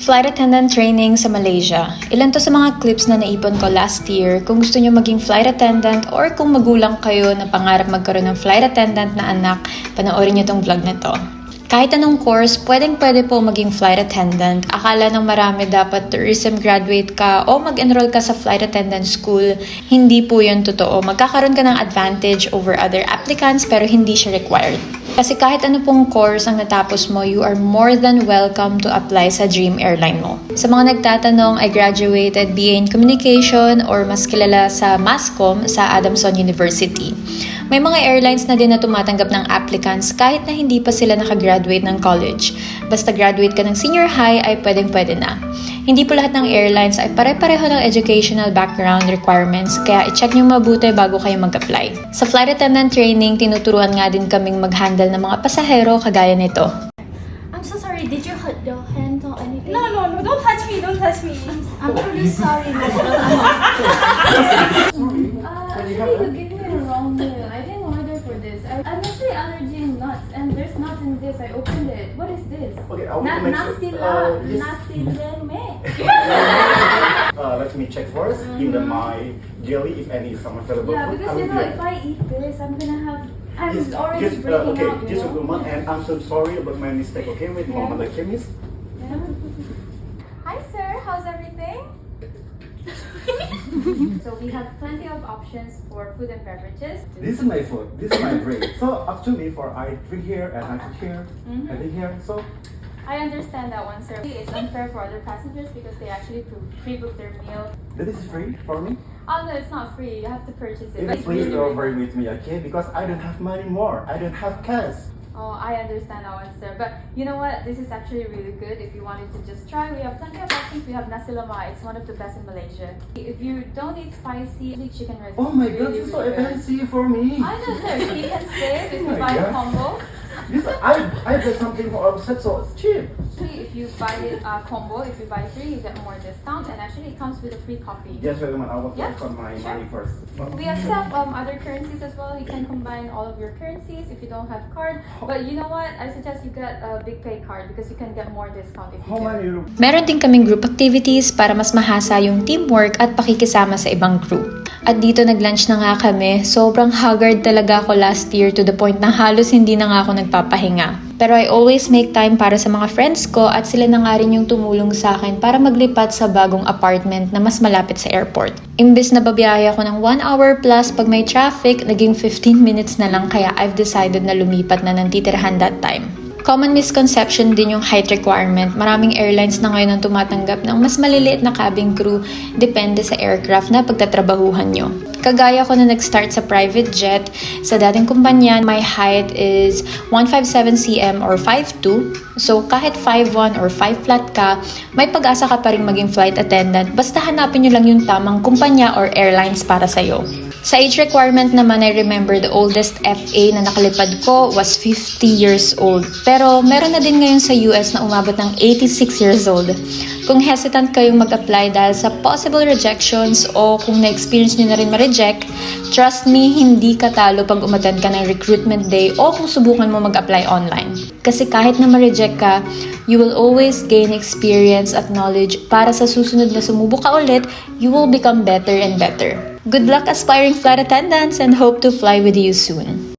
Flight attendant training sa Malaysia. Ilan to sa mga clips na naipon ko last year. Kung gusto nyo maging flight attendant or kung magulang kayo na pangarap magkaroon ng flight attendant na anak, panoorin nyo tong vlog na to. Kahit anong course, pwede po maging flight attendant. Akala ng marami dapat tourism graduate ka o mag-enroll ka sa flight attendant school. Hindi po yun totoo. Magkakaroon ka ng advantage over other applicants pero hindi siya required. Kasi kahit ano pong course ang natapos mo, you are more than welcome to apply sa dream airline mo. Sa mga nagtatanong, I graduated BA in Communication or mas kilala sa MASCOM sa Adamson University. May mga airlines na din na tumatanggap ng applicants kahit na hindi pa sila nakagraduate ng college. Basta graduate ka ng senior high ay pwedeng-pwede na. Hindi po lahat ng airlines ay pare-pareho ng educational background requirements kaya i-check nyo mabuti bago kayo mag-apply. Sa flight attendant training, tinuturuan nga din kaming mag-handle ng mga pasahero kagaya nito. I'm so sorry, did you hurt your hand or anything? No, don't touch me, don't touch me. I'm really sorry, madam. Actually, you gave me a wrong meal. I didn't order for this. I'm actually allergic in nuts, and there's nuts in this. I opened it. What is this? Okay, I want to make Nasi sure. nasi leme. Let me check first in my jelly if any is some available Yeah, food. because I you will know, do it. if I eat this, I'm Just, already just, breaking okay, out, just a you know? moment, and I'm so sorry about my mistake. Okay, with Yeah. Mama the chemist. Yeah. Hi, sir. How's everything? So we have plenty of options for food and beverages. This is my food. This is my drink. So actually, for I drink here and I drink here, I drink here. So I understand that one, sir. It's unfair for other passengers because they actually pre-book their meal. that is free for me. Oh no, it's not free. You have to purchase it. If But it's please really, over with me, okay? Because I don't have money more. I don't have cash. Oh, I understand that one, sir. But you know what? This is actually really good. If you wanted to just try, we have plenty of options. We have nasi lemak. It's one of the best in Malaysia. If you don't eat spicy, chicken rice. Oh my is God, really, this is so really good. expensive for me. I know, sir. You can save if you Oh my buy a God. combo. This I got something for offset, so it's cheap. Actually, if you buy it combo, if you buy 3, you get more discount. And actually, it comes with a free coffee. Just wait a minute. I will Yeah, check on my sure. money first. We accept other currencies as well. You can combine all of your currencies if you don't have card. But you know what? I suggest you get a big pay card because you can get more discount if you How do. many? Meron din kaming group activities para mas mahasa yung teamwork at pakikisama sa ibang crew. At dito nag-lunch na nga kami. Sobrang haggard talaga ako last year to the point na halos hindi na nga ako nagpapahinga. Pero I always make time para sa mga friends ko at sila na nga rin yung tumulong sa akin para maglipat sa bagong apartment na mas malapit sa airport. Imbes na babiyahe ako ng 1 hour plus pag may traffic, naging 15 minutes na lang kaya I've decided na lumipat na ng titirahan that time. Common misconception din yung height requirement. Maraming airlines na ngayon ang tumatanggap ng mas maliliit na cabin crew depende sa aircraft na pagtatrabahuhan nyo. Kagaya ko na nag-start sa private jet, sa dating kumpanya, my height is 157 cm or 5'2". So kahit 5'1 or 5 flat ka, may pag-asa ka pa rin maging flight attendant. Basta hanapin nyo lang yung tamang kumpanya or airlines para sa'yo. Sa age requirement naman, I remember the oldest FA na nakalipad ko was 50 years old. Pero meron na din ngayon sa US na umabot ng 86 years old. Kung hesitant kayong mag-apply dahil sa possible rejections o kung na-experience nyo na rin ma-reject, trust me, hindi ka talo pag umattend ka ng recruitment day o kung subukan mo mag-apply online. Kasi kahit na ma-reject ka, you will always gain experience at knowledge para sa susunod na sumubok ka ulit, you will become better and better. Good luck aspiring flight attendants and hope to fly with you soon.